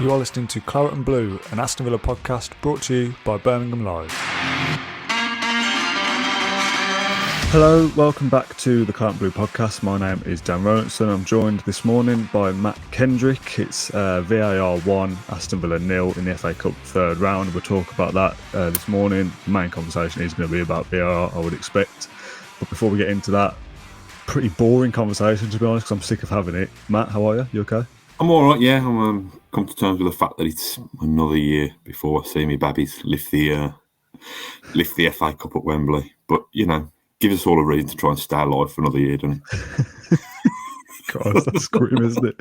You are listening to Claret and Blue, an Aston Villa podcast brought to you by Birmingham Live. Hello, welcome back to the Claret and Blue podcast. My name is Dan Rowlandson. I'm joined this morning by Matt Kendrick. It's VAR 1, Aston Villa 0 in the FA Cup third round. We'll talk about that this morning. The main conversation is going to be about VAR, I would expect. But before we get into that, pretty boring conversation, to be honest, because I'm sick of having it. Matt, how are you? You okay? I'm all right, yeah. I'm come to terms with the fact that it's another year before I see me babbies lift the FA Cup at Wembley. But, you know, gives us all a reason to try and stay alive for another year, doesn't it? Christ, that's grim, isn't it?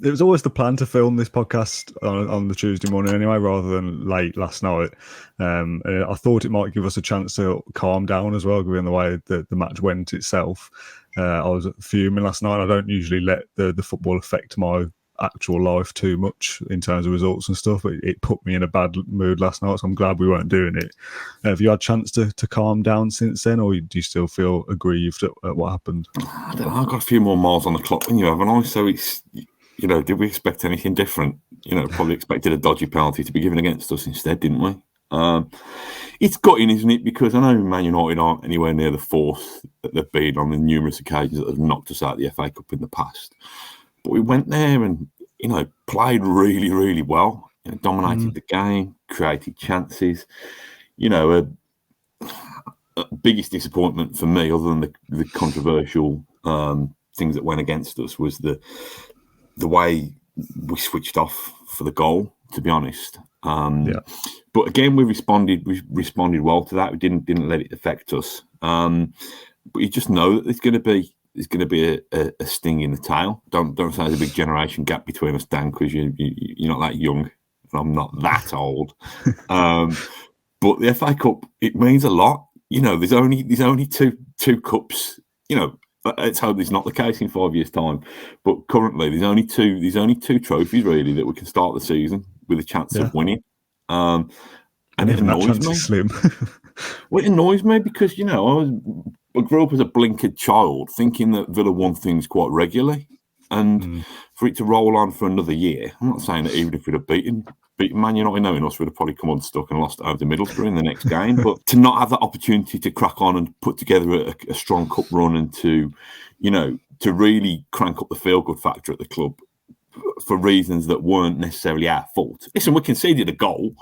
It was always the plan to film this podcast on the Tuesday morning anyway, rather than late last night. I thought it might give us a chance to calm down as well, given the way the match went itself. I was fuming last night. I don't usually let the football affect my actual life too much in terms of results and stuff, but it put me in a bad mood last night, so I'm glad we weren't doing it. Have you had a chance to calm down since then, or do you still feel aggrieved at what happened? I don't know, I've got a few more miles on the clock than you have, and I, so it's, you know, did we expect anything different? You know, probably expected a dodgy penalty to be given against us instead, didn't we? It's gutting, isn't it? Because I know Man United aren't anywhere near the force that they've been on the numerous occasions that have knocked us out of the FA Cup in the past. But we went there and, you know, played really, really well. You know, dominated the game, created chances. You know, biggest disappointment for me, other than the controversial things that went against us, was the way we switched off for the goal, to be honest. But again, we responded well to that. We didn't let it affect us. But you just know that there's going to be a sting in the tail. Don't say there's a big generation gap between us, Dan, because you're not that young and I'm not that old. But the FA Cup, it means a lot. You know, there's only two cups. You know, let's hope it's not the case in 5 years' time. But currently, there's only two trophies really that we can start the season with a chance of winning. And it annoys me. Slim. Well, it annoys me because, you know, I grew up as a blinkered child thinking that Villa won things quite regularly. And for it to roll on for another year, I'm not saying that even if we'd have beaten Man United knowing us, we'd have probably come unstuck and lost over to Middlesbrough in the next game. But to not have that opportunity to crack on and put together a strong cup run and to, you know, to really crank up the feel-good factor at the club for reasons that weren't necessarily our fault. Listen, we conceded a goal.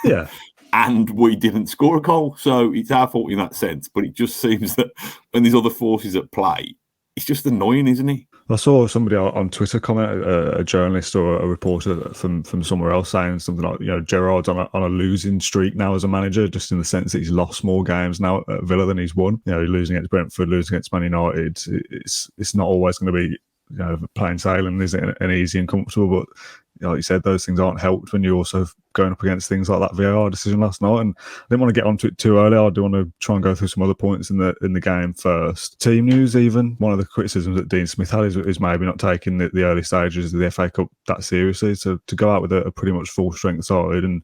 Yeah. And we didn't score a goal, so it's our fault in that sense. But it just seems that when there's other forces at play, it's just annoying, isn't it? I saw somebody on Twitter comment, a journalist or a reporter from somewhere else, saying something like, you know, Gerrard's on a losing streak now as a manager, just in the sense that he's lost more games now at Villa than he's won. You know, losing against Brentford, losing against Man United, it's not always going to be, you know, plain sailing, is it, and easy and comfortable, but like you said, those things aren't helped when you're also going up against things like that VAR decision last night. And I didn't want to get onto it too early. I do want to try and go through some other points in the game first. Team news, even one of the criticisms that Dean Smith had is maybe not taking the early stages of the FA Cup that seriously. So to go out with a pretty much full strength side and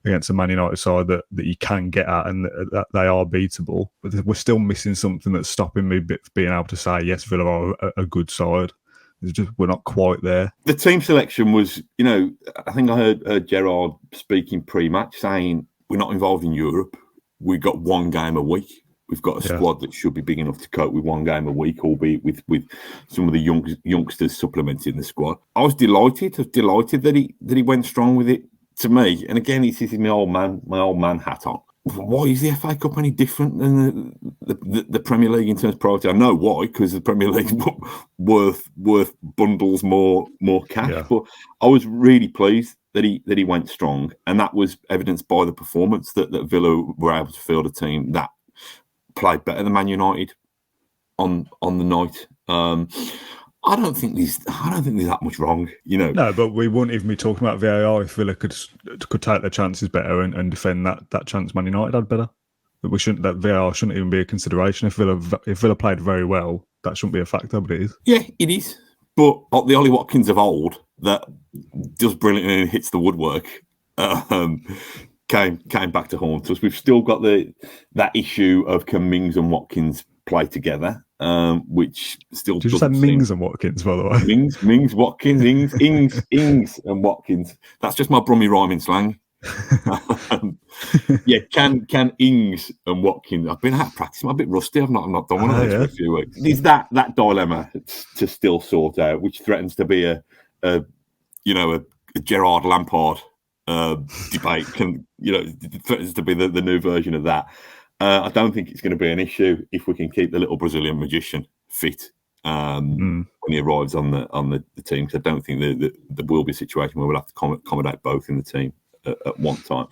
against a Man United side that you can get at and that they are beatable, but we're still missing something that's stopping me being able to say yes, Villa are a good side. We're not quite there. The team selection was, you know, I think I heard Gerrard speaking pre-match saying we're not involved in Europe. We've got one game a week. We've got a squad that should be big enough to cope with one game a week, albeit with some of the youngsters supplementing the squad. I was delighted that he went strong with it. To me, and again, this is my old man hat on. Why is the FA Cup any different than the Premier League in terms of priority? I know why, because the Premier League's worth bundles more cash. Yeah. But I was really pleased that he went strong, and that was evidenced by the performance that Villa were able to field a team that played better than Man United on the night. I don't think there's that much wrong, you know. No, but we wouldn't even be talking about VAR if Villa could take their chances better and defend that chance Man United had better. That VAR shouldn't even be a consideration. If Villa played very well, that shouldn't be a factor, but it is. Yeah, it is. But the Ollie Watkins of old that does brilliantly and hits the woodwork came back to haunt us. We've still got that issue of can Mings and Watkins play together. which still Did you say Mings and Watkins, by the way? Mings, Watkins, Ings, and Watkins. That's just my Brummie rhyming slang. Yeah, can Ings and Watkins. I've been out of practice. I'm a bit rusty. I've not done one of those for a few weeks. There's that dilemma to still sort out, which threatens to be a Gerrard Lampard debate. Threatens to be the new version of that. I don't think it's going to be an issue if we can keep the little Brazilian magician fit when he arrives on the team. Because I don't think there will be a situation where we'll have to accommodate both in the team at one time.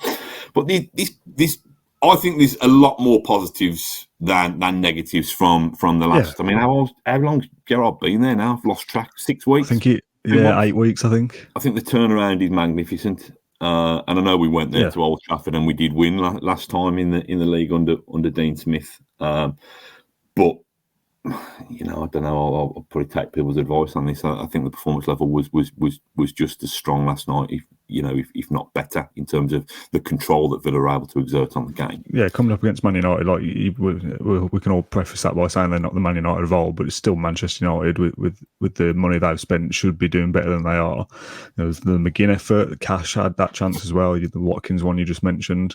But this, I think there's a lot more positives than negatives from the last. Yeah. I mean, how long's Gerrard been there now? I've lost track. 6 weeks. I think 8 weeks. I think the turnaround is magnificent. And I know we went there to Old Trafford and we did win last time in the league under Dean Smith. But I don't know. I'll probably take people's advice on this. I think the performance level was just as strong last night, if not better, in terms of the control that Villa were able to exert on the game. Yeah, coming up against Man United, we can all preface that by saying they're not the Man United of old, but it's still Manchester United with the money they've spent should be doing better than they are. There's the McGinn effort. Cash had that chance as well. The Watkins one you just mentioned,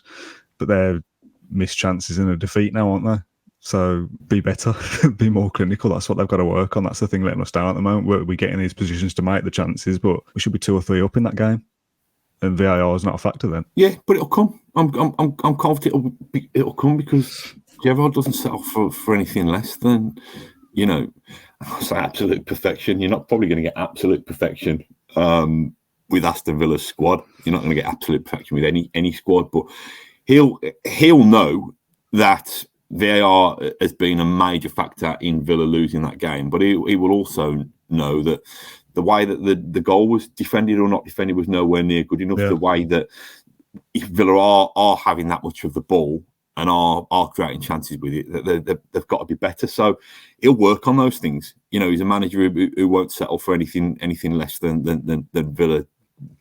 but they're missed chances in a defeat now, aren't they? So be better, be more clinical. That's what they've got to work on. That's the thing letting us down at the moment. We're getting these positions to make the chances, but we should be 2 or 3 up in that game. And VAR is not a factor then. Yeah, but it'll come. I'm confident it'll come because Gerrard doesn't settle for anything less than, I say absolute perfection. You're not probably going to get absolute perfection with Aston Villa's squad. You're not going to get absolute perfection with any squad, but he'll know that VAR has been a major factor in Villa losing that game, but he will also know that the way that the goal was defended or not defended was nowhere near good enough. Yeah. The way that if Villa are having that much of the ball and are creating chances with it, they've got to be better. So he'll work on those things. He's a manager who won't settle for anything less than Villa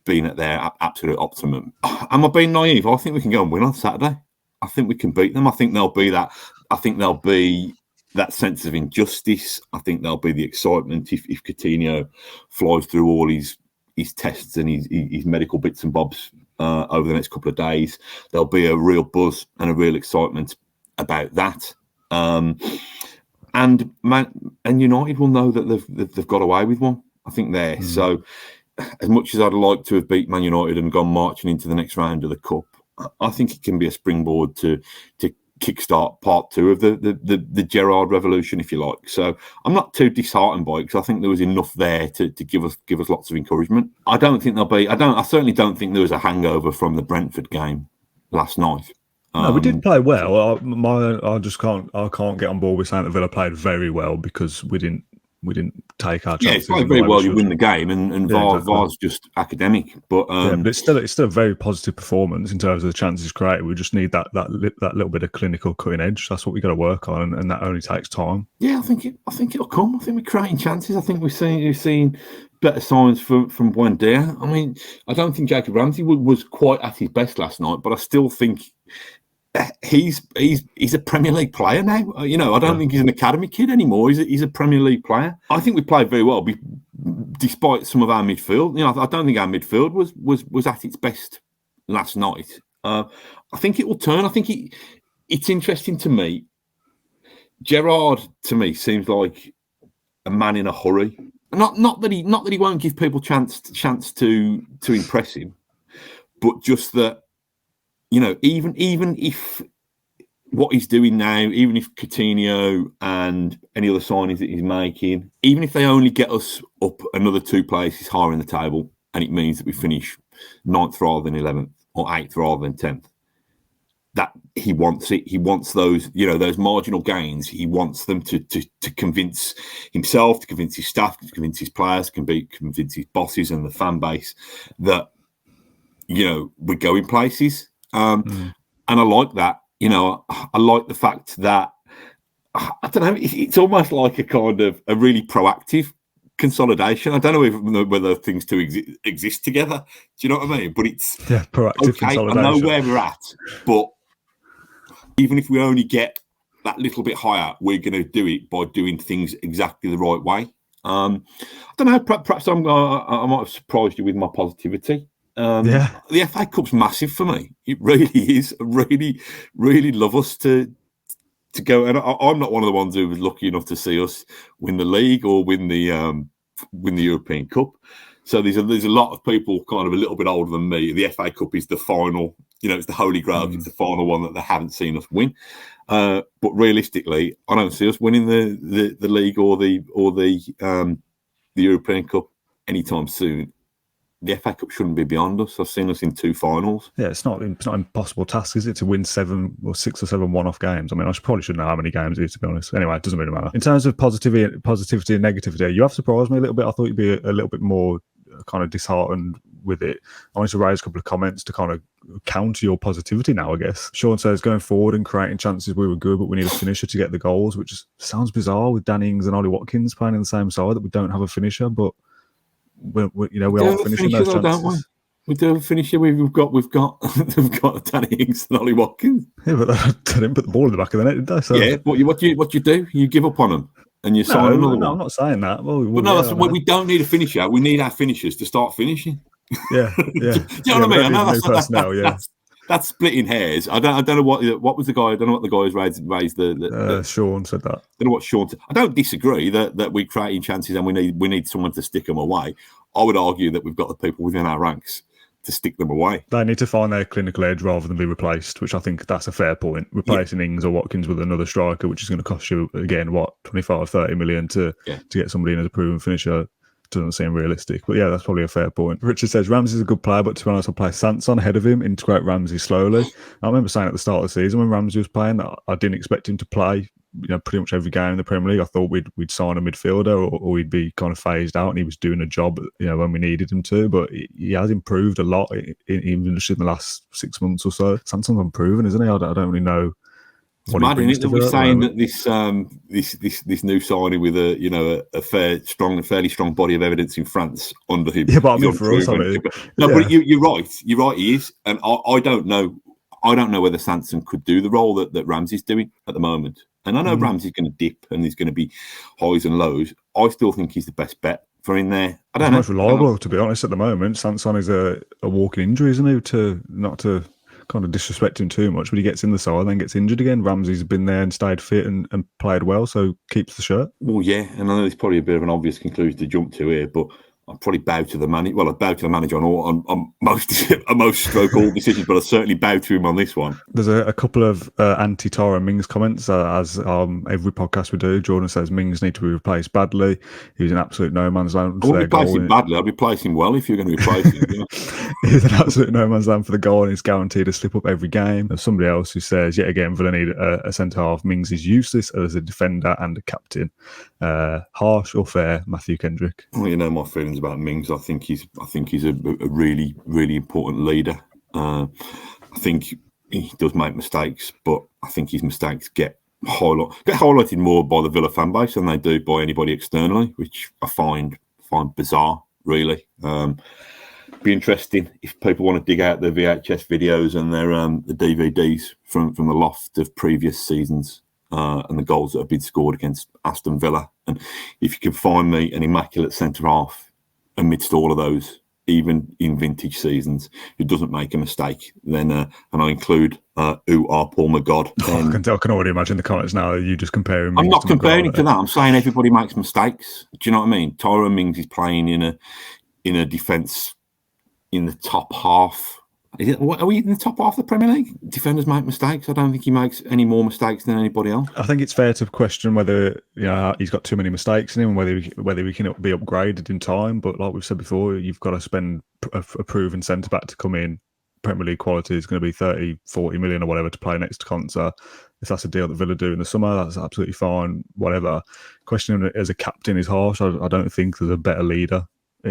being at their absolute optimum. Am I being naive? I think we can go and win on Saturday. I think we can beat them. I think there'll be that. I think there'll be that sense of injustice. I think there'll be the excitement if Coutinho flies through all his tests and his medical bits and bobs over the next couple of days. There'll be a real buzz and a real excitement about that. And United will know that they've got away with one. I think there. So as much as I'd like to have beat Man United and gone marching into the next round of the Cup, I think it can be a springboard to kickstart part 2 of the Gerrard revolution, if you like. So I'm not too disheartened by it because I think there was enough there to give us lots of encouragement. I certainly don't think there was a hangover from the Brentford game last night. No, we did play well. I can't get on board with saying that Villa played very well because we didn't take our chances. Yeah, it's very well you win the game, and VAR's just academic. But but it's still a very positive performance in terms of the chances created. We just need that little bit of clinical cutting edge. That's what we got to work on, and that only takes time. Yeah, I think it'll come. I think we're creating chances. I think we've seen better signs from Buendia. I mean, I don't think Jacob Ramsey was quite at his best last night, but I still think he's a Premier League player now. I don't think he's an academy kid anymore. He's a Premier League player. I think we played very well, despite some of our midfield. I don't think our midfield was at its best last night. I think it will turn. I think it's interesting to me. Gerrard to me seems like a man in a hurry. Not that he won't give people chance to impress him, but just that. Even if what he's doing now, even if Coutinho and any other signings that he's making, even if they only get us up another 2 places higher in the table, and it means that we finish 9th rather than 11th or 8th rather than 10th, that he wants it. He wants those, those marginal gains. He wants them to convince himself, to convince his staff, to convince his players, convince his bosses and the fan base that, we're going places. And I like that. I like the fact that I don't know. It's almost like a kind of a really proactive consolidation. I don't know whether things two exist together. Do you know what I mean? But it's proactive consolidation. I know where we're at, but even if we only get that little bit higher, we're going to do it by doing things exactly the right way. I don't know. Perhaps I might have surprised you with my positivity. The FA Cup's massive for me. It really is. I really love us to go. And I'm not one of the ones who was lucky enough to see us win the league or win the European Cup. So there's a lot of people kind of a little bit older than me. The FA Cup is the final. It's the holy grail. It's the final one that they haven't seen us win. But realistically, I don't see us winning the league or the European Cup anytime soon. The FA Cup shouldn't be beyond us. I've seen us in 2 finals. Yeah, it's not an impossible task, is it, to win 7 or 6 or 7 one-off games? I mean, probably shouldn't know how many games it is, to be honest. Anyway, it doesn't really matter. In terms of positivity and negativity, you have surprised me a little bit. I thought you'd be a little bit more kind of disheartened with it. I wanted to raise a couple of comments to kind of counter your positivity now, I guess. Sean says, going forward and creating chances, we were good, but we need a finisher to get the goals, which sounds bizarre with Danny Ings and Ollie Watkins playing in the same side, that we don't have a finisher, but we are finishing those chances. We do have a finisher. We've got Danny Ings and Ollie Watkins. Yeah, but they didn't put the ball in the back of the net, did they? So. Yeah, but what you do? You give up on them and you sign another one. No, I'm not saying that. We don't need a finisher. We need our finishers to start finishing. Yeah. Do you know what I mean? I know that's splitting hairs. I don't know what was the guy. I don't know what the guy who's raised the Sean said that. I don't know what Sean said. I don't disagree that we're creating chances and we need someone to stick them away. I would argue that we've got the people within our ranks to stick them away. They need to find their clinical edge rather than be replaced, which I think that's a fair point. Replacing Ings or Watkins with another striker, which is going to cost you, again, 25-30 million to get somebody in as a proven finisher, doesn't seem realistic. But yeah, that's probably a fair point. Richard says, Ramsey's a good player, but to be honest, I'll play Sanson ahead of him, integrate Ramsey slowly. I remember saying at the start of the season when Ramsey was playing that I didn't expect him to play pretty much every game in the Premier League. I thought we'd sign a midfielder or he'd be kind of phased out, and he was doing a job when we needed him to. But he has improved a lot, even just in the last 6 months or so. Sanson's improving, isn't he? I don't really know. It's mad, isn't it, that we're saying that this new signing with a fairly strong body of evidence in France under him. Yeah, but I mean for us, but you're right. You're right. He is, and I don't know. I don't know whether Sanson could do the role that Ramsey's doing at the moment. And I know Ramsey's going to dip and there's going to be highs and lows. I still think he's the best bet for in there. I don't know. Most reliable, to be honest, at the moment. Sanson is a walking injury, isn't he? Not to kind of disrespect him too much, but he gets in the side and then gets injured again. Ramsey's been there and stayed fit and played well, so keeps the shirt. Well, yeah, and I know it's probably a bit of an obvious conclusion to jump to here, but I'll probably bow to the manager. Well, I bow to the manager on most stroke all decisions, but I certainly bow to him on this one. There's a couple of anti-Tara Mings comments, as every podcast we do. Jordan says Mings need to be replaced badly. He's an absolute no man's land. I wouldn't replace him badly. I'd replace him well if you're going to replace him. He's an absolute no man's land for the goal, and he's guaranteed to slip up every game. There's somebody else who says, yet again, Villa need a centre half. Mings is useless as a defender and a captain. Harsh or fair, Matthew Kendrick? Well, you know my feelings about Mings. I think he's a really, really important leader. I think he does make mistakes, but I think his mistakes get highlighted more by the Villa fan base than they do by anybody externally, which I find bizarre, really. Be interesting if people want to dig out the VHS videos and their the DVDs from the loft of previous seasons. And the goals that have been scored against Aston Villa. And if you can find me an immaculate centre-half amidst all of those, even in vintage seasons, who doesn't make a mistake, then, and I include Paul McGod. I can already imagine the comments now, you just comparing Mings. I'm not comparing it to that. I'm saying everybody makes mistakes. Do you know what I mean? Tyrone Mings is playing in a defence in the top half. Are we in the top half of the Premier League? Defenders make mistakes. I don't think he makes any more mistakes than anybody else. I think it's fair to question whether he's got too many mistakes in him and whether he can be upgraded in time. But like we've said before, you've got to spend a proven centre-back to come in. Premier League quality is going to be 30, 40 million or whatever to play next to Konsa. If that's a deal that Villa do in the summer, that's absolutely fine, whatever. Questioning him as a captain is harsh. I don't think there's a better leader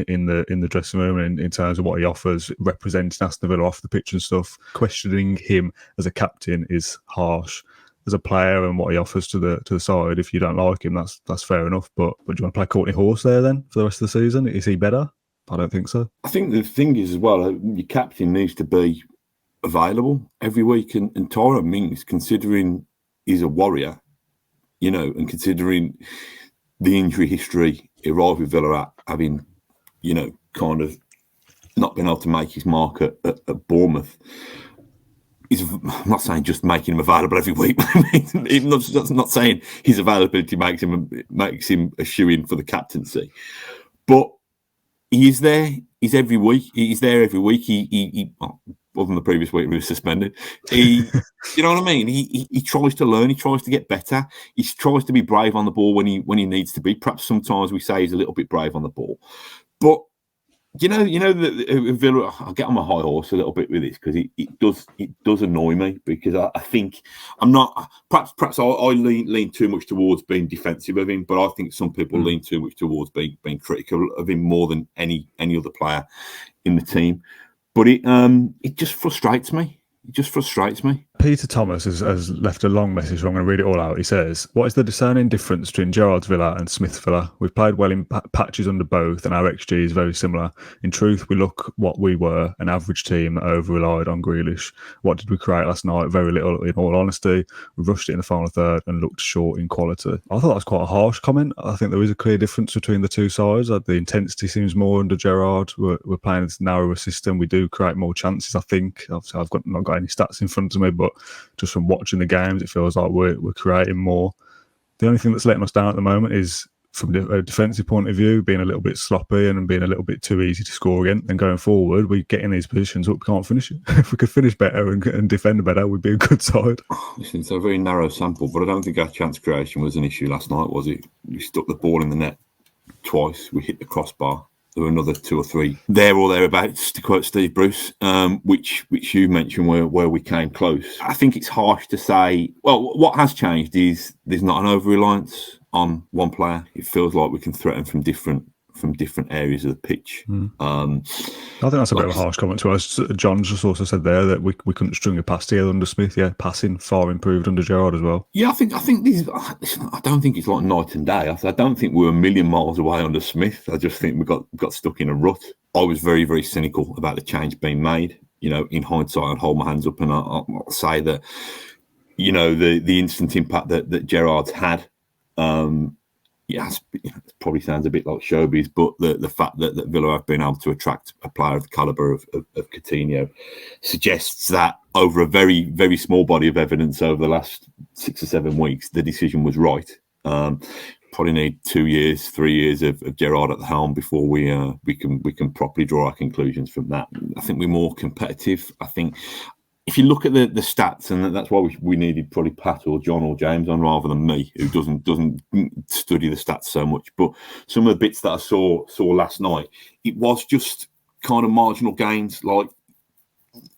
in the dressing room and in terms of what he offers, representing Aston Villa off the pitch and stuff. Questioning him as a captain is harsh. As a player and what he offers to the side, if you don't like him, that's fair enough. But do you want to play Courtney Horse there then for the rest of the season? Is he better? I don't think so. I think the thing is as well, your captain needs to be available every week. And Tyrone Mings, considering is a warrior, you know, and considering the injury history he arrived with Villa at, having, you know, kind of not been able to make his mark at Bournemouth. I'm not saying just making him available every week. I'm not saying his availability makes him a shoe-in for the captaincy. But he is there. He's every week. He's there every week. He other than the previous week he was suspended. You know what I mean? He tries to learn. He tries to get better. He tries to be brave on the ball when he needs to be. Perhaps sometimes we say he's a little bit brave on the ball, but you know that Villa. I'll get on my high horse a little bit with this because it does annoy me because I think I'm not. Perhaps I lean too much towards being defensive of him, but I think some people lean too much towards being critical of him more than any other player in the team. But it just frustrates me. It just frustrates me. Peter Thomas has left a long message, so I'm going to read it all out. He says, "What is the discerning difference between Gerrard's Villa and Smith's Villa? We've played well in patches under both, and our XG is very similar. In truth, we look what we were, an average team that over-relied on Grealish. What did we create last night? Very little, in all honesty. We rushed it in the final third and looked short in quality." I thought that was quite a harsh comment. I think there is a clear difference between the two sides. The intensity seems more under Gerrard. We're playing this narrower system. We do create more chances, I think. Obviously, I've not got any stats in front of me, but just from watching the games, it feels like we're creating more. The only thing that's letting us down at the moment is, from a defensive point of view, being a little bit sloppy and being a little bit too easy to score again. And going forward, we get in these positions, but we can't finish it. If we could finish better and defend better, we'd be a good side. Listen, it's a very narrow sample, but I don't think our chance creation was an issue last night, was it? We stuck the ball in the net twice. We hit the crossbar. There were another 2 or 3 there or thereabouts, to quote Steve Bruce, which you mentioned where we came close. I think it's harsh to say, well, what has changed is there's not an over-reliance on one player. It feels like we can threaten from different areas of the pitch. I think that's a bit of a harsh comment to us. John just also said there that we couldn't string a pass together under Smith. Yeah, passing far improved under Gerrard as well. Yeah, I think these. I don't think it's like night and day. I don't think we're a million miles away under Smith. I just think we got stuck in a rut. I was very, very cynical about the change being made. You know, in hindsight, I'd hold my hands up and I'll say that, you know, the instant impact that Gerrard's had. Yes, it probably sounds a bit like showbiz, but the fact that Villa have been able to attract a player of the calibre of Coutinho suggests that over a very, very small body of evidence over the last 6 or 7 weeks, the decision was right. Probably need 2 years, 3 years of Gerrard at the helm before we can properly draw our conclusions from that. I think we're more competitive. I think if you look at the stats, and that's why we needed probably Pat or John or James on rather than me, who doesn't study the stats so much. But some of the bits that I saw last night, it was just kind of marginal gains, like,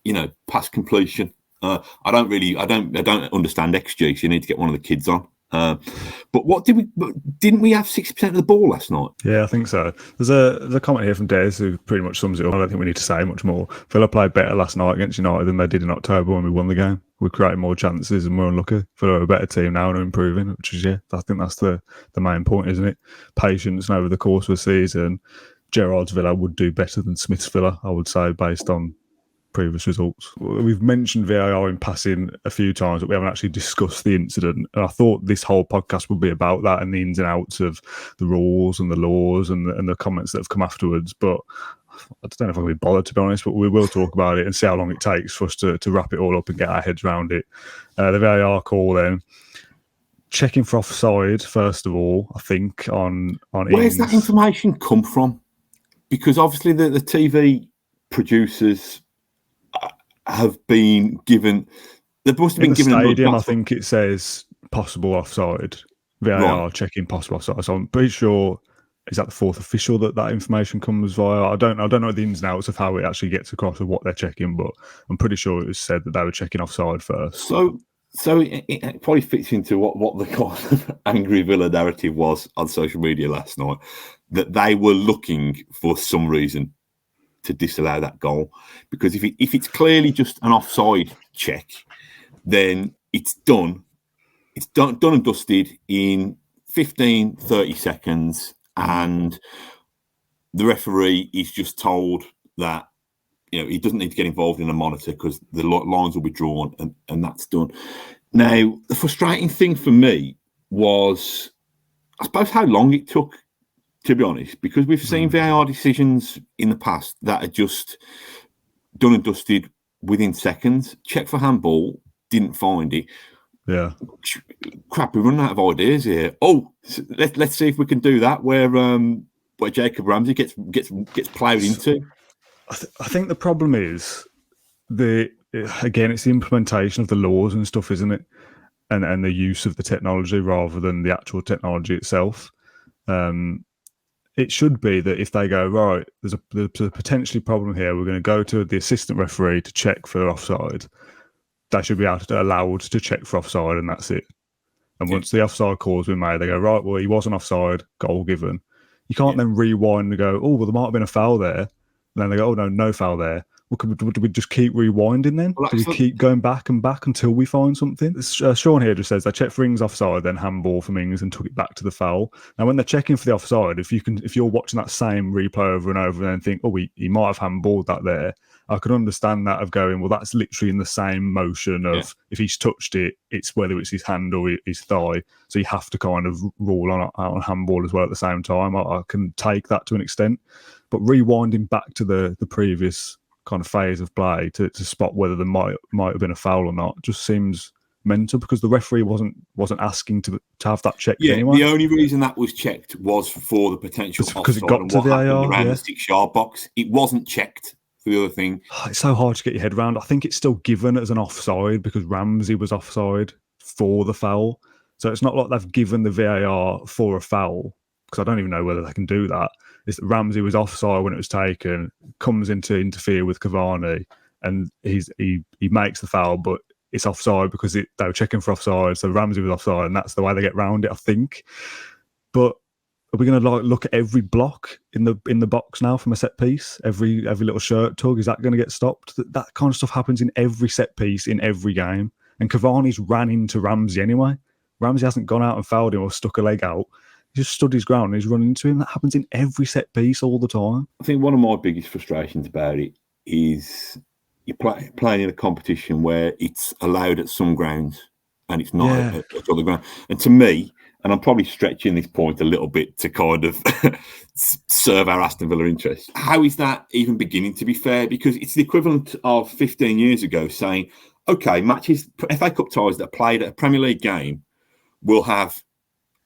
you know, pass completion. I don't understand XG, so you need to get one of the kids on. But didn't we have 60% of the ball last night? Yeah, I think so. There's a comment here from Des who pretty much sums it up. I don't think we need to say much more. Villa played better last night against United than they did in October when we won the game. We created more chances and we're unlucky. Villa are a better team now and are improving, which is, I think that's the main point, isn't it? Patience, and over the course of the season, Gerrard's Villa would do better than Smith's Villa, I would say, based on previous results. We've mentioned VAR in passing a few times, but we haven't actually discussed the incident. And I thought this whole podcast would be about that and the ins and outs of the rules and the laws and the comments that have come afterwards. But I don't know if I'll be bothered, to be honest, but we will talk about it and see how long it takes for us to wrap it all up and get our heads around it. The VAR call then. Checking for offside, first of all, I think, on Where's that information come from? Because obviously the TV producers have been given. They must have been given. Stadium, I think it says possible offside. VAR checking possible offside. So I'm pretty sure, is that the fourth official that information comes via? I don't know the ins and outs of how it actually gets across of what they're checking, but I'm pretty sure it was said that they were checking offside first. So it probably fits into what the kind of angry Villa narrative was on social media last night, that they were looking for some reason to disallow that goal, because if it's clearly just an offside check, then it's done and dusted in 15-30 seconds, and the referee is just told that, you know, he doesn't need to get involved in a monitor because the lines will be drawn and that's done. Now, the frustrating thing for me was, I suppose, how long it took, to be honest, because we've seen VAR decisions in the past that are just done and dusted within seconds. Check for handball, didn't find it. Yeah. Crap, we're running out of ideas here. Oh, let's see if we can do that where Jacob Ramsey gets ploughed into. I think the problem is again, it's the implementation of the laws and stuff, isn't it? And the use of the technology rather than the actual technology itself. It should be that if they go, right, there's a potentially problem here, we're going to go to the assistant referee to check for offside. They should be allowed to check for offside, and that's it. And once the offside call's been made, they go, right, well, he wasn't offside, goal given. You can't then rewind and go, oh, well, there might have been a foul there. And then they go, oh, no foul there. Well, do we just keep rewinding then? Do we keep going back and back until we find something? Sean here just says they checked for Ings offside, then handball from Ings and took it back to the foul. Now, when they're checking for the offside, if you're watching that same replay over and over and think, oh, he might have handballed that there, I could understand that of going, well, that's literally in the same motion of if he's touched it, it's whether it's his hand or his thigh. So you have to kind of rule on handball as well at the same time. I can take that to an extent. But rewinding back to the previous kind of phase of play to spot whether there might have been a foul or not just seems mental, because the referee wasn't asking to have that checked anyway. The only reason that was checked was for the potential offside, because it got to the AR around the 6-yard box. It wasn't checked for the other thing. It's so hard to get your head around. I think it's still given as an offside because Ramsey was offside for the foul. So it's not like they've given the VAR for a foul, because I don't even know whether they can do that. Is that Ramsey was offside when it was taken, comes in to interfere with Cavani, and he makes the foul, but it's offside because they were checking for offside, so Ramsey was offside, and that's the way they get round it, I think. But are we going to look at every block in the box now from a set piece? Every little shirt tug, is that going to get stopped? That kind of stuff happens in every set piece in every game, and Cavani's ran into Ramsey anyway. Ramsey hasn't gone out and fouled him or stuck a leg out. He just stood his ground and he's running into him. That happens in every set piece all the time. I think one of my biggest frustrations about it is you're playing in a competition where it's allowed at some grounds and it's not at other grounds. And to me, and I'm probably stretching this point a little bit to kind of serve our Aston Villa interests, how is that even beginning to be fair? Because it's the equivalent of 15 years ago saying, okay, matches, FA Cup ties that are played at a Premier League game will have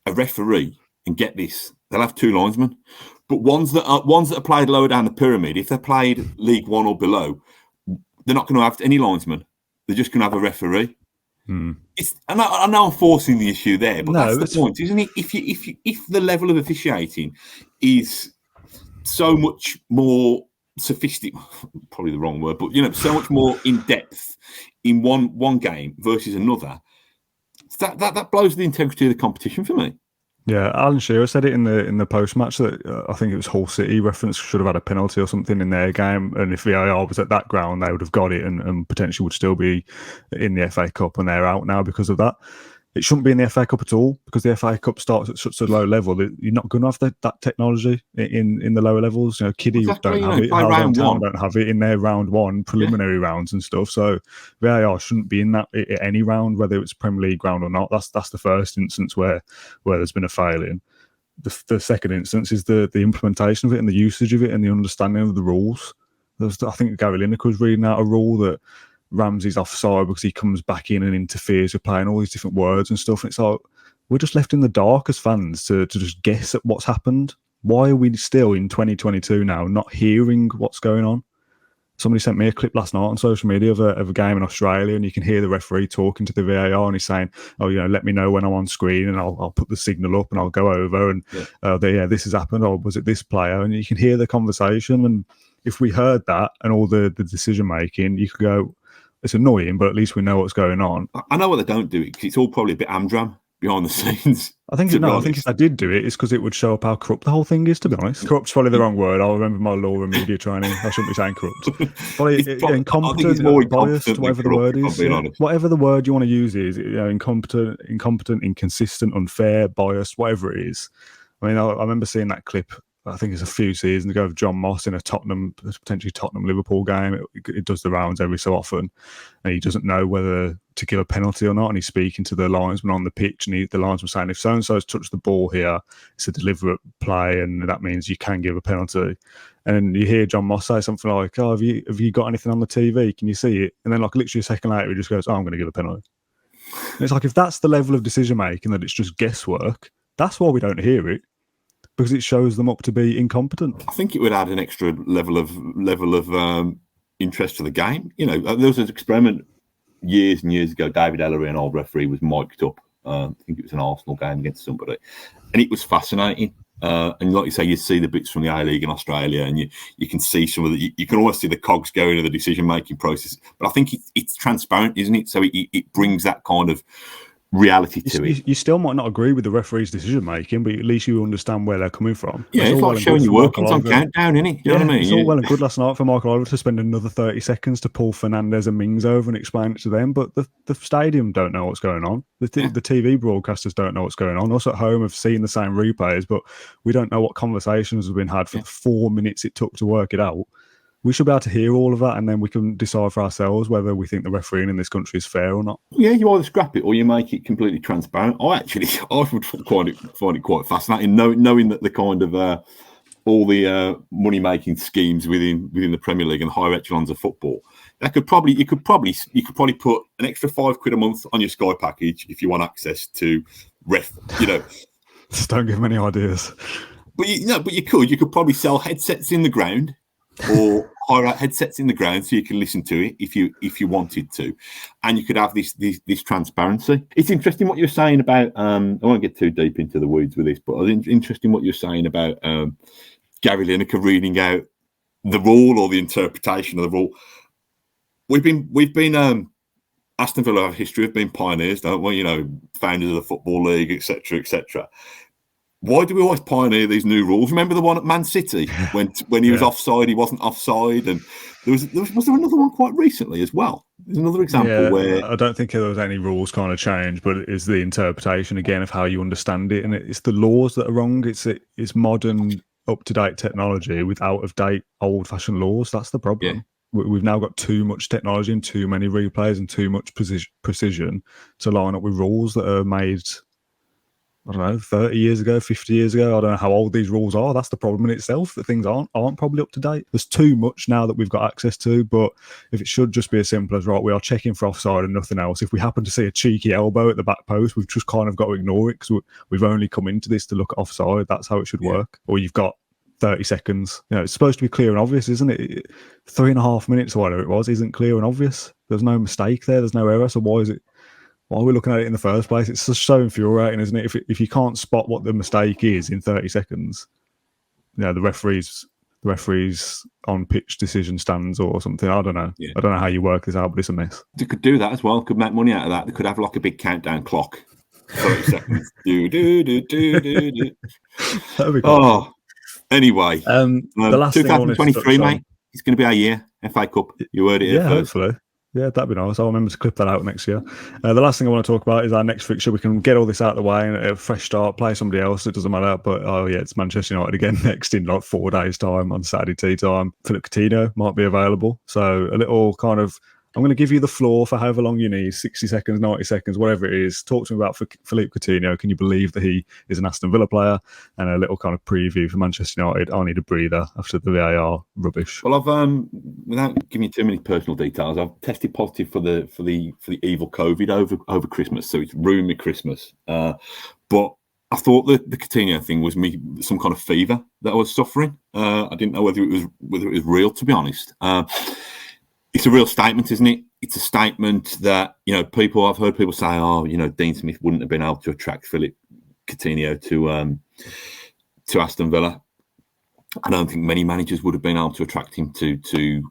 a referee. And get this, they'll have 2 linesmen, but ones that are played lower down the pyramid, if they're played League One or below, they're not going to have any linesmen. They're just going to have a referee. And I know I'm forcing the issue there, but that's the point, isn't it? If the level of officiating is so much more sophisticated, probably the wrong word, but so much more in depth in one game versus another, that blows the integrity of the competition for me. Yeah, Alan Shearer said it in the post match that I think it was Hull City reference should have had a penalty or something in their game, and if VAR was at that ground, they would have got it and potentially would still be in the FA Cup, and they're out now because of that. It shouldn't be in the FA Cup at all, because the FA Cup starts at such a low level that you're not going to have that technology in the lower levels. Kiddie don't have it, Howden Town don't have it in their round one preliminary rounds and stuff. So VAR shouldn't be in that at any round, whether it's Premier League round or not. That's the first instance where there's been a failing. The second instance is the implementation of it and the usage of it and the understanding of the rules. I think Gary Lineker was reading out a rule that Ramsey's offside because he comes back in and interferes with playing all these different words and stuff. And it's like, we're just left in the dark as fans to just guess at what's happened. Why are we still in 2022 now not hearing what's going on? Somebody sent me a clip last night on social media of a game in Australia, and you can hear the referee talking to the VAR, and he's saying, "Oh, let me know when I'm on screen, and I'll put the signal up, and I'll go over, and this has happened, or was it this player?" And you can hear the conversation. And if we heard that and all the decision making, you could go, it's annoying, but at least we know what's going on. I know why they don't do it, because it's all probably a bit amdram behind the scenes. I think if I did do it, it's because it would show up how corrupt the whole thing is, to be honest. Corrupt's probably the wrong word. I'll remember my law and media training. I shouldn't be saying corrupt. Probably incompetent, biased, whatever the word is. Whatever the word you want to use is, incompetent, inconsistent, unfair, biased, whatever it is. I mean, I remember seeing that clip I think it's a few seasons ago, of John Moss in a potentially Tottenham Liverpool game. It does the rounds every so often, and he doesn't know whether to give a penalty or not. And he's speaking to the linesman on the pitch, and the linesman saying, if so and so has touched the ball here, it's a deliberate play, and that means you can give a penalty. And you hear John Moss say something like, "Oh, have you got anything on the TV? Can you see it?" And then, like, literally a second later, he just goes, "Oh, I'm going to give a penalty." And it's like, if that's the level of decision making, that it's just guesswork, that's why we don't hear it, because it shows them up to be incompetent. I think it would add an extra level of interest to the game. You know, there was an experiment years and years ago. David Ellery, an old referee, was mic'd up. I think it was an Arsenal game against somebody, and it was fascinating. And like you say, you see the bits from the A-League in Australia, and you can see some of the, you can almost see the cogs going in the decision-making process. But I think it's transparent, isn't it? So it brings that kind of reality to it. You still might not agree with the referee's decision-making, but at least you understand where they're coming from. Yeah, it's like showing your workings on countdown, isn't it? You know what I mean? It's all well and good last night for Michael Oliver to spend another 30 seconds to pull Fernandez and Mings over and explain it to them, but the stadium don't know what's going on. The TV broadcasters don't know what's going on. Us at home have seen the same replays, but we don't know what conversations have been had for the 4 minutes it took to work it out. We should be able to hear all of that, and then we can decide for ourselves whether we think the refereeing in this country is fair or not. Yeah, you either scrap it or you make it completely transparent. I would find it quite fascinating, knowing that the kind of all the money making schemes within the Premier League and higher echelons of football. You could probably put an extra £5 a month on your Sky package if you want access to ref. You know, just don't give them any ideas. But you could probably sell headsets in the ground, or hire out headsets in the ground so you can listen to it if you wanted to, and you could have this transparency. It's interesting what you're saying about. I won't get too deep into the weeds with this, but it's interesting what you're saying about Gary Lineker reading out the rule or the interpretation of the rule. We've been Aston Villa have a history of being pioneers, don't we? You know, founders of the Football League, etc., etc. Why do we always pioneer these new rules? Remember the one at Man City when he was offside, he wasn't offside, and was there another one quite recently as well? There's another example where I don't think there was any rules kind of change, but it's the interpretation again of how you understand it, and it's the laws that are wrong. It's modern, up-to-date technology with out-of-date, old-fashioned laws. That's the problem. Yeah. We've now got too much technology and too many replays and too much precision to line up with rules that are made, I don't know, 30 years ago, 50 years ago. I don't know how old these rules are. That's the problem in itself, that things aren't probably up to date. There's too much now that we've got access to, but if it should just be as simple as, right, we are checking for offside and nothing else. If we happen to see a cheeky elbow at the back post, we've just kind of got to ignore it because we've only come into this to look at offside. That's how it should work. Or you've got 30 seconds. You know, it's supposed to be clear and obvious, isn't it? 3.5 minutes or whatever it was isn't clear and obvious. There's no mistake there. There's no error. So why are we looking at it in the first place? It's just so infuriating, isn't it? If you can't spot what the mistake is in 30 seconds, you know, the referees on pitch decision stands or something. I don't know. Yeah. I don't know how you work this out, but it's a mess. They could do that as well. Could make money out of that. They could have like a big countdown clock. 30 seconds. Do. That'd be cool. Oh, anyway. The last 2023, mate. It's going to be our year. FA Cup. You heard it here first. Hopefully. Yeah, that'd be nice. I'll remember to clip that out next year. The last thing I want to talk about is our next fixture. We can get all this out of the way and a fresh start, play somebody else. It doesn't matter. But, it's Manchester United again next in like 4 days' time on Saturday tea time. Philippe Coutinho might be available. So a little kind of, I'm going to give you the floor for however long you need, 60 seconds, 90 seconds, whatever it is. Talk to me about Philippe Coutinho. Can you believe that he is an Aston Villa player? And a little kind of preview for Manchester United. I need a breather after the VAR rubbish. Well, I've without giving you too many personal details, I've tested positive for the evil COVID over Christmas, so it's ruined me Christmas. But I thought the Coutinho thing was some kind of fever that I was suffering. I didn't know whether it was real, to be honest. It's a real statement, isn't it? It's a statement that, you know, I've heard people say, Dean Smith wouldn't have been able to attract Philippe Coutinho to Aston Villa. I don't think many managers would have been able to attract him to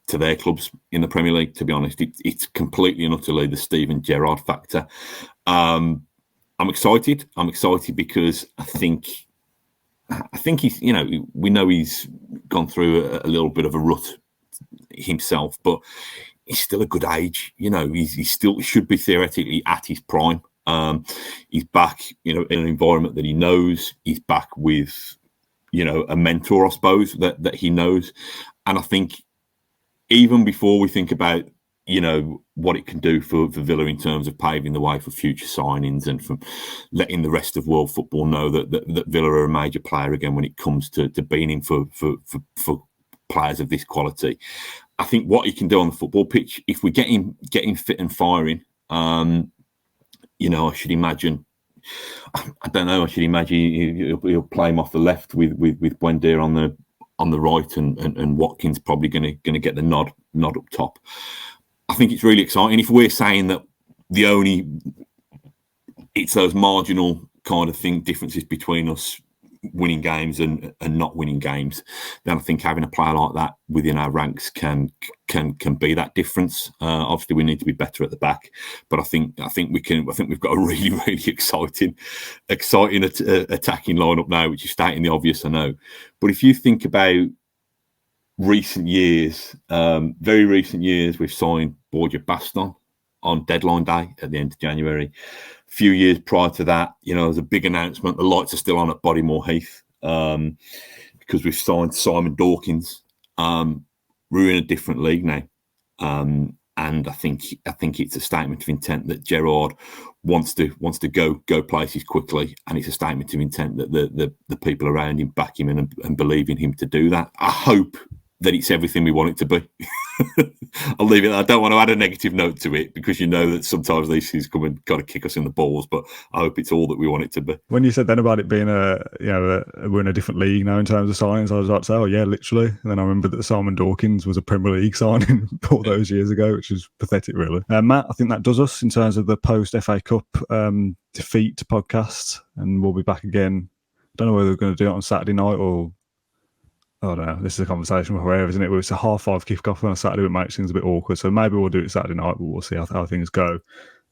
their clubs in the Premier League, to be honest. It's completely and utterly the Steven Gerrard factor. I'm excited. I'm excited because I think he's, you know, we know he's gone through a little bit of a rut himself, but he's still a good age. You know, he still should be theoretically at his prime. He's back, you know, in an environment that he knows. He's back with a mentor, I suppose, that he knows. And I think even before we think about, what it can do for Villa in terms of paving the way for future signings and from letting the rest of world football know that Villa are a major player again when it comes to being in for players of this quality. I think what he can do on the football pitch, if we get him fit and firing, I should imagine. I don't know. I should imagine he'll play him off the left with Buendia on the right, and Watkins probably going to get the nod up top. I think it's really exciting. If we're saying that it's those marginal kind of differences between us winning games and not winning games, then I think having a player like that within our ranks can be that difference. Obviously, we need to be better at the back, but I think we can. I think we've got a really, really exciting attacking lineup now, which is stating the obvious, I know. But if you think about recent years, very recent years, we've signed Borja Baston on deadline day at the end of January. A few years prior to that, there was a big announcement. The lights are still on at Bodymore Heath because we've signed Simon Dawkins. We're in a different league now, and I think it's a statement of intent that Gerrard wants to go places quickly, and it's a statement of intent that the people around him back him and believe in him to do that. I hope that it's everything we want it to be. I'll leave it. I don't want to add a negative note to it because that sometimes these things come and kind of kick us in the balls, but I hope it's all that we want it to be. When you said then about it being we're in a different league now in terms of signings, I was about to say, oh yeah, literally. And then I remembered that Simon Dawkins was a Premier League signing all those years ago, which is pathetic, really. Matt, I think that does us in terms of the post FA Cup defeat podcast, and we'll be back again. I don't know whether we're going to do it on Saturday night or. I don't know. This is a conversation for wherever, isn't it? It's a 5:30 kickoff on a Saturday, which makes things a bit awkward. So maybe we'll do it Saturday night, but we'll see how things go.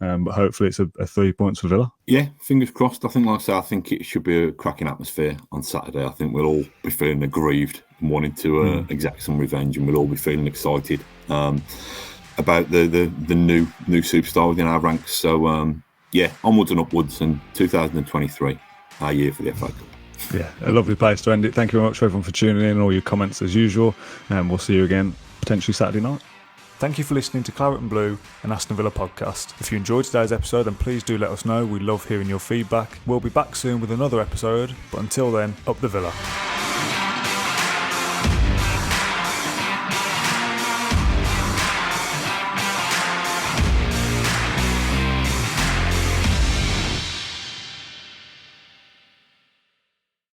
But hopefully it's a 3 points for Villa. Yeah, fingers crossed. I think, like I said, I think it should be a cracking atmosphere on Saturday. I think we'll all be feeling aggrieved and wanting to exact some revenge, and we'll all be feeling excited about the new superstar within our ranks. So, onwards and upwards, and 2023, our year for the FA Cup. Yeah, a lovely place to end it. Thank you very much for everyone for tuning in and all your comments as usual. And we'll see you again potentially Saturday night. Thank you for listening to Claret and Blue, an Aston Villa podcast. If you enjoyed today's episode, then please do let us know. We love hearing your feedback. We'll be back soon with another episode. But until then, up the Villa.